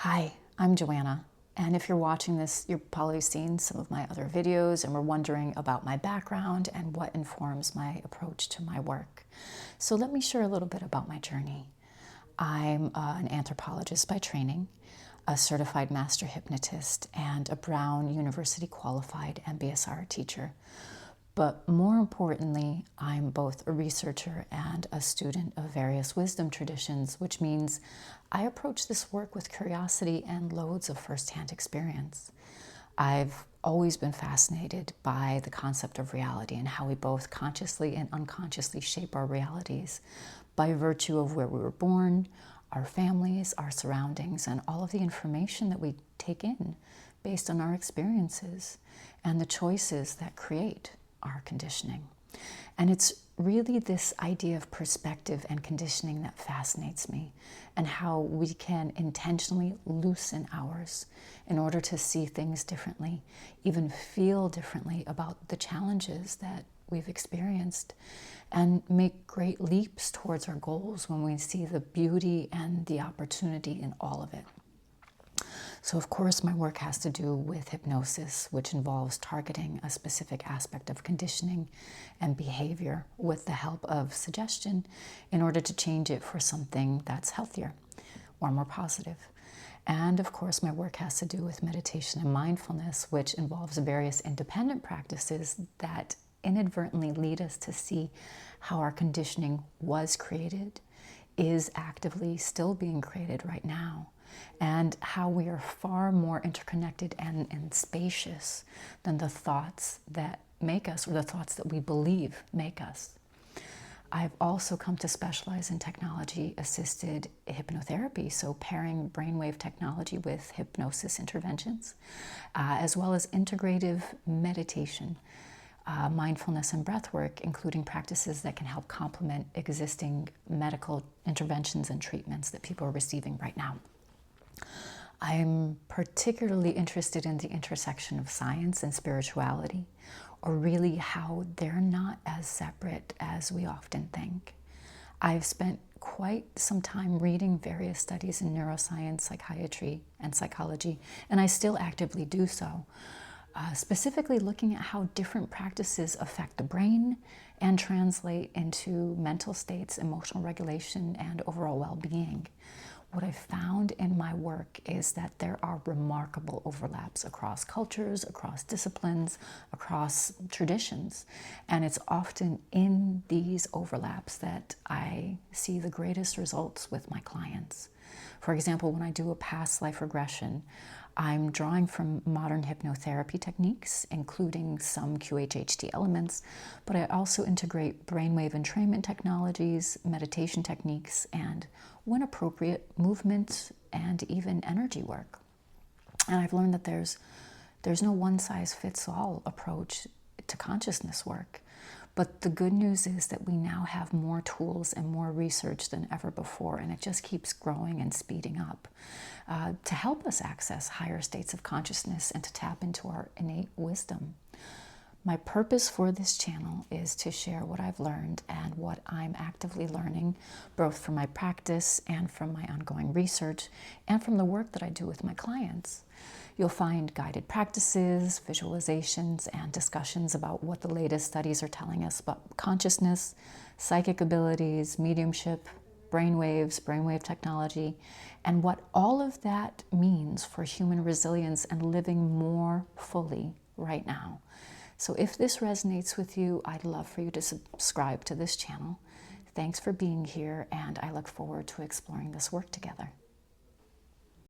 Hi, I'm Joanna, and if you're watching this, you've probably seen some of my other videos and were wondering about my background and what informs my approach to my work. So let me share a little bit about my journey. I'm an anthropologist by training, a certified Master Hypnotist, and a Brown University-Qualified MBSR Teacher. But more importantly, I'm both a researcher and a student of various wisdom traditions, which means I approach this work with curiosity and loads of firsthand experience. I've always been fascinated by the concept of reality and how we both consciously and unconsciously shape our realities by virtue of where we were born, our families, our surroundings, and all of the information that we take in based on our experiences and the choices that create our conditioning. And it's really this idea of perspective and conditioning that fascinates me, and how we can intentionally loosen ours in order to see things differently, even feel differently about the challenges that we've experienced, and make great leaps towards our goals when we see the beauty and the opportunity in all of it. So of course my work has to do with hypnosis, which involves targeting a specific aspect of conditioning and behavior with the help of suggestion in order to change it for something that's healthier or more positive. And of course my work has to do with meditation and mindfulness, which involves various independent practices that inadvertently lead us to see how our conditioning was created, is actively still being created right now, and how we are far more interconnected and spacious than the thoughts that make us, or the thoughts that we believe make us. I've also come to specialize in technology-assisted hypnotherapy, so pairing brainwave technology with hypnosis interventions, as well as integrative meditation, mindfulness and breathwork, including practices that can help complement existing medical interventions and treatments that people are receiving right now. I'm particularly interested in the intersection of science and spirituality, or really how they're not as separate as we often think. I've spent quite some time reading various studies in neuroscience, psychiatry, and psychology, and I still actively do so, specifically looking at how different practices affect the brain and translate into mental states, emotional regulation, and overall well-being. What I've found in my work is that there are remarkable overlaps across cultures, across disciplines, across traditions. And it's often in these overlaps that I see the greatest results with my clients. For example, when I do a past life regression, I'm drawing from modern hypnotherapy techniques, including some QHHT elements, but I also integrate brainwave entrainment technologies, meditation techniques, and, when appropriate, movement and even energy work. And I've learned that there's no one-size-fits-all approach to consciousness work. But the good news is that we now have more tools and more research than ever before, and it just keeps growing and speeding up to help us access higher states of consciousness and to tap into our innate wisdom. My purpose for this channel is to share what I've learned and what I'm actively learning, both from my practice and from my ongoing research and from the work that I do with my clients. You'll find guided practices, visualizations, and discussions about what the latest studies are telling us about consciousness, psychic abilities, mediumship, brainwaves, brainwave technology, and what all of that means for human resilience and living more fully right now. So if this resonates with you, I'd love for you to subscribe to this channel. Thanks for being here, and I look forward to exploring this work together.